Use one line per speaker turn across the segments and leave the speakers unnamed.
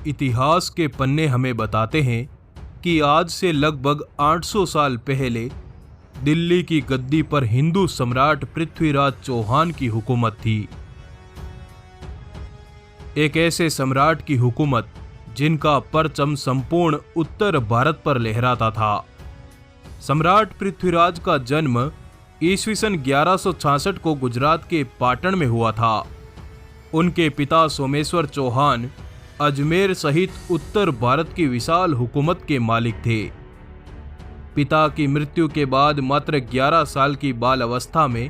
इतिहास के पन्ने हमें बताते हैं कि आज से लगभग 800 साल पहले दिल्ली की गद्दी पर हिंदू सम्राट पृथ्वीराज चौहान की हुकूमत थी। एक ऐसे सम्राट की हुकूमत जिनका परचम संपूर्ण उत्तर भारत पर लहराता था। सम्राट पृथ्वीराज का जन्म ईस्वीसन 1166 को गुजरात के पाटन में हुआ था। उनके पिता सोमेश्वर चौहान अजमेर सहित उत्तर भारत की विशाल हुकूमत के मालिक थे। पिता की मृत्यु के बाद मात्र 11 साल की बाल अवस्था में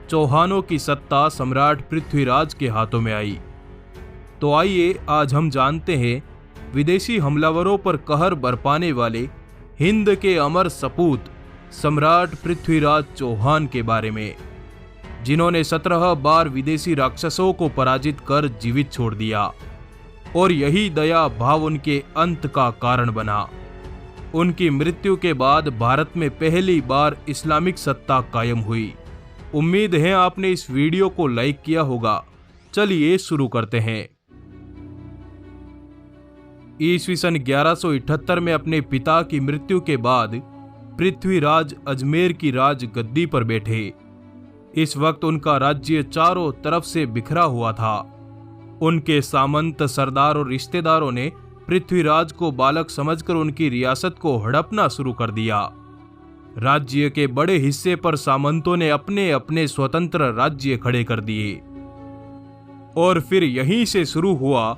चौहानों की सत्ता सम्राट पृथ्वीराज के हाथों में आई। तो आइए आज हम जानते हैं विदेशी हमलावरों पर कहर बरपाने वाले हिंद के अमर सपूत सम्राट पृथ्वीराज चौहान के बारे में, जिन्होंने 17 बार विदेशी राक्षसों को पराजित कर जीवित छोड़ दिया और यही दया भाव उनके अंत का कारण बना। उनकी मृत्यु के बाद भारत में पहली बार इस्लामिक सत्ता कायम हुई। उम्मीद है आपने इस वीडियो को लाइक किया होगा। चलिए शुरू करते हैं। ईस्वीसन 1178 में अपने पिता की मृत्यु के बाद पृथ्वीराज अजमेर की राज गद्दी पर बैठे। इस वक्त उनका राज्य चारों तरफ से बिखरा हुआ था। उनके सामंत, सरदार और रिश्तेदारों ने पृथ्वीराज को बालक समझकर उनकी रियासत को हड़पना शुरू कर दिया। राज्य के बड़े हिस्से पर सामंतों ने अपने अपने स्वतंत्र राज्य खड़े कर दिए और फिर यहीं से शुरू हुआ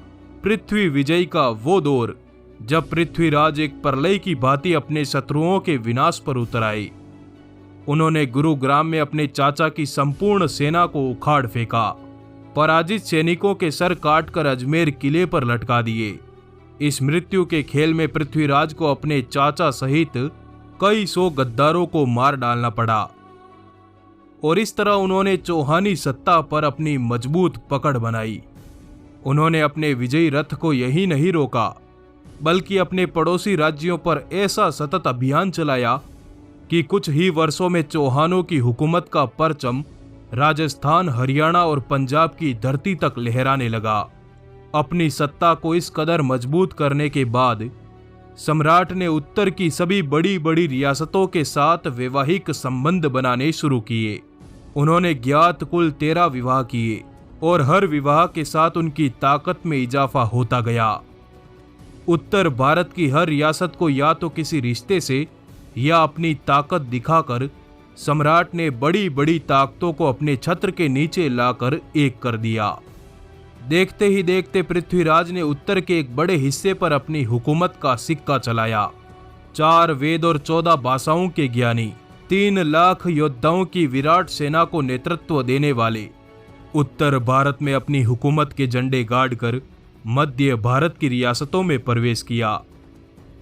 पृथ्वी विजय का वो दौर, जब पृथ्वीराज एक प्रलय की भांति अपने शत्रुओं के विनाश पर उतर आए। उन्होंने गुरुग्राम में अपने चाचा की संपूर्ण सेना को उखाड़ फेंका, पराजित सैनिकों के सर काटकर अजमेर किले पर लटका दिए। इस मृत्यु के खेल में पृथ्वीराज को अपने चाचा सहित कई सौ गद्दारों को मार डालना पड़ा और इस तरह उन्होंने चौहानी सत्ता पर अपनी मजबूत पकड़ बनाई। उन्होंने अपने विजयी रथ को यही नहीं रोका, बल्कि अपने पड़ोसी राज्यों पर ऐसा सतत अभियान चलाया कि कुछ ही वर्षों में चौहानों की हुकूमत का परचम राजस्थान, हरियाणा और पंजाब की धरती तक लहराने लगा। अपनी सत्ता को इस कदर मजबूत करने के बाद सम्राट ने उत्तर की सभी बड़ी बड़ी रियासतों के साथ वैवाहिक संबंध बनाने शुरू किए। उन्होंने ज्ञात कुल 13 विवाह किए और हर विवाह के साथ उनकी ताकत में इजाफा होता गया। उत्तर भारत की हर रियासत को या तो किसी रिश्ते से या अपनी ताकत दिखाकर सम्राट ने बड़ी बड़ी ताकतों को अपने छत्र के नीचे लाकर एक कर दिया। देखते ही देखते पृथ्वीराज ने उत्तर के एक बड़े हिस्से पर अपनी हुकूमत का सिक्का चलाया। 4 वेद और 14 भाषाओं के ज्ञानी, 3 लाख योद्धाओं की विराट सेना को नेतृत्व देने वाले उत्तर भारत में अपनी हुकूमत के झंडे गाड़कर मध्य भारत की रियासतों में प्रवेश किया।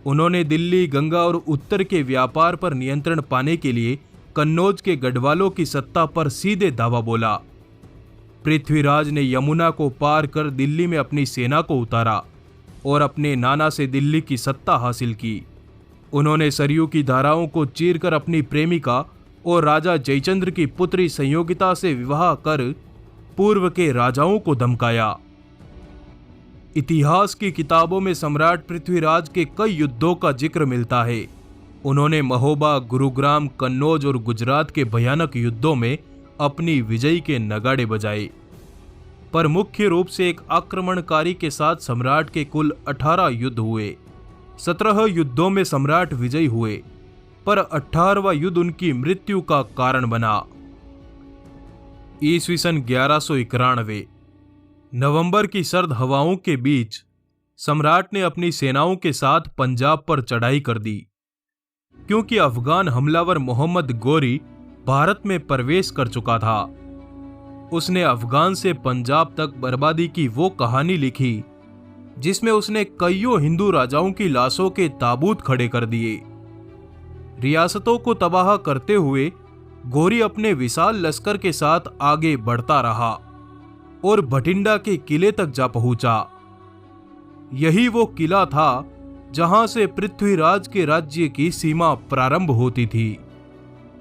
उन्होंने दिल्ली, गंगा और उत्तर के व्यापार पर नियंत्रण पाने के लिए कन्नौज के गढ़वालों की सत्ता पर सीधे दावा बोला। पृथ्वीराज ने यमुना को पार कर दिल्ली में अपनी सेना को उतारा और अपने नाना से दिल्ली की सत्ता हासिल की। उन्होंने सरयू की धाराओं को चीरकर अपनी प्रेमिका और राजा जयचंद्र की पुत्री संयोगिता से विवाह कर पूर्व के राजाओं को धमकाया। इतिहास की किताबों में सम्राट पृथ्वीराज के कई युद्धों का जिक्र मिलता है। उन्होंने महोबा, गुरुग्राम, कन्नौज और गुजरात के भयानक युद्धों में अपनी विजय के नगाड़े बजाए। पर मुख्य रूप से एक आक्रमणकारी के साथ सम्राट के कुल 18 युद्ध हुए। 17 युद्धों में सम्राट विजयी हुए, पर 18वां युद्ध उनकी मृत्यु का कारण बना। ईस्वीसन 1191 नवंबर की सर्द हवाओं के बीच सम्राट ने अपनी सेनाओं के साथ पंजाब पर चढ़ाई कर दी, क्योंकि अफगान हमलावर मोहम्मद गोरी भारत में प्रवेश कर चुका था। उसने अफगान से पंजाब तक बर्बादी की वो कहानी लिखी जिसमें उसने कईयों हिंदू राजाओं की लाशों के ताबूत खड़े कर दिए। रियासतों को तबाह करते हुए गोरी अपने विशाल लश्कर के साथ आगे बढ़ता रहा और भटिंडा के किले तक जा पहुंचा। यही वो किला था जहां से पृथ्वीराज के राज्य की सीमा प्रारंभ होती थी।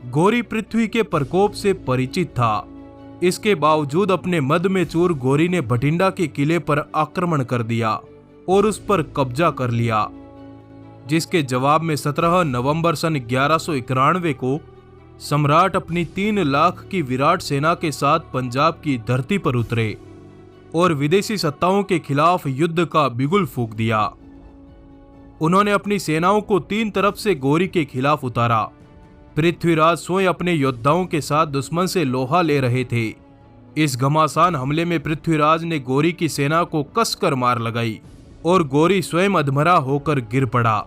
गोरी पृथ्वी के प्रकोप से परिचित था। इसके बावजूद अपने मद में चूर गोरी ने भटिंडा के किले पर आक्रमण कर दिया और उस पर कब्जा कर लिया, जिसके जवाब में 17 नवंबर सन 1191 को सम्राट अपनी 3 लाख की विराट सेना के साथ पंजाब की धरती पर उतरे और विदेशी सत्ताओं के खिलाफ युद्ध का बिगुल फूंक दिया। उन्होंने अपनी सेनाओं को 3 तरफ से गोरी के खिलाफ उतारा। पृथ्वीराज स्वयं अपने योद्धाओं के साथ दुश्मन से लोहा ले रहे थे। इस घमासान हमले में पृथ्वीराज ने गोरी की सेना को कसकर मार लगाई और गोरी स्वयं अधमरा होकर गिर पड़ा।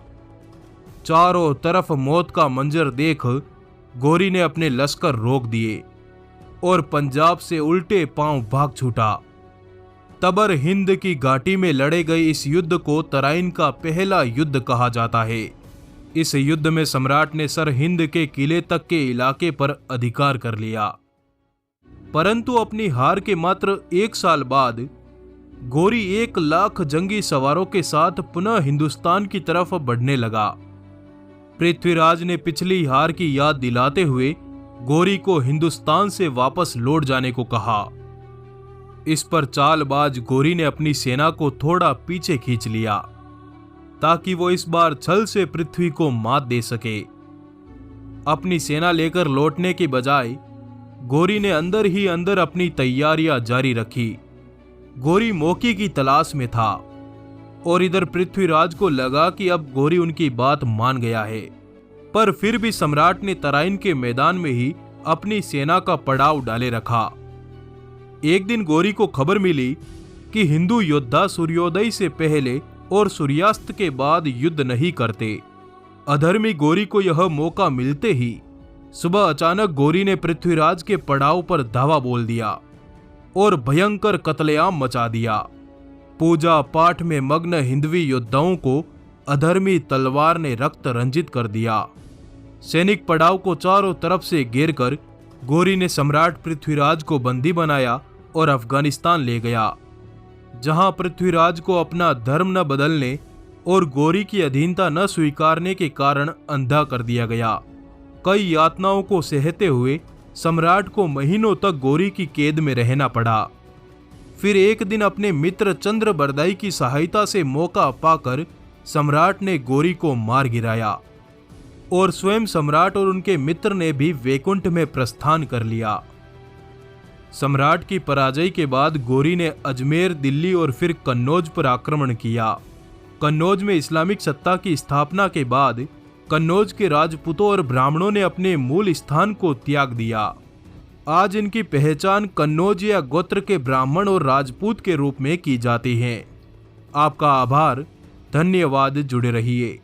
चारों तरफ मौत का मंजर देख गोरी ने अपने लश्कर रोक दिए और पंजाब से उल्टे पांव भाग छूटा। तबर हिंद की घाटी में लड़े गए इस युद्ध को तराइन का पहला युद्ध कहा जाता है। इस युद्ध में सम्राट ने सर हिंद के किले तक के इलाके पर अधिकार कर लिया, परंतु अपनी हार के मात्र 1 साल बाद गोरी 1 लाख जंगी सवारों के साथ पुनः हिंदुस्तान की तरफ बढ़ने लगा। पृथ्वीराज ने पिछली हार की याद दिलाते हुए गोरी को हिंदुस्तान से वापस लौट जाने को कहा। इस पर चालबाज गोरी ने अपनी सेना को थोड़ा पीछे खींच लिया ताकि वो इस बार छल से पृथ्वी को मात दे सके। अपनी सेना लेकर लौटने के बजाय गोरी ने अंदर ही अंदर अपनी तैयारियां जारी रखी। गोरी मौके की तलाश में था और इधर पृथ्वीराज को लगा कि अब गोरी उनकी बात मान गया है, पर फिर भी सम्राट ने तराइन के मैदान में ही अपनी सेना का पड़ाव डाले रखा। एक दिन गोरी को खबर मिली कि हिंदू योद्धा सूर्योदय से पहले और सूर्यास्त के बाद युद्ध नहीं करते। अधर्मी गोरी को यह मौका मिलते ही सुबह अचानक गोरी ने पृथ्वीराज के पड़ाव पर धावा बोल दिया और भयंकर कत्लेआम मचा दिया। पूजा पाठ में मग्न हिंदवी योद्धाओं को अधर्मी तलवार ने रक्त रंजित कर दिया। सैनिक पड़ाव को चारों तरफ से घेरकर गोरी ने सम्राट पृथ्वीराज को बंदी बनाया और अफगानिस्तान ले गया, जहां पृथ्वीराज को अपना धर्म न बदलने और गोरी की अधीनता न स्वीकारने के कारण अंधा कर दिया गया। कई यातनाओं को सहते हुए सम्राट को महीनों तक गोरी की कैद में रहना पड़ा। फिर एक दिन अपने मित्र चंद्रबरदाई की सहायता से मौका पाकर सम्राट ने गोरी को मार गिराया और स्वयं सम्राट और उनके मित्र ने भी वैकुंठ में प्रस्थान कर लिया। सम्राट की पराजय के बाद गोरी ने अजमेर, दिल्ली और फिर कन्नौज पर आक्रमण किया। कन्नौज में इस्लामिक सत्ता की स्थापना के बाद कन्नौज के राजपूतों और ब्राह्मणों ने अपने मूल स्थान को त्याग दिया। आज इनकी पहचान कन्नौज या गोत्र के ब्राह्मण और राजपूत के रूप में की जाती है। आपका आभार, धन्यवाद, जुड़े रहिए।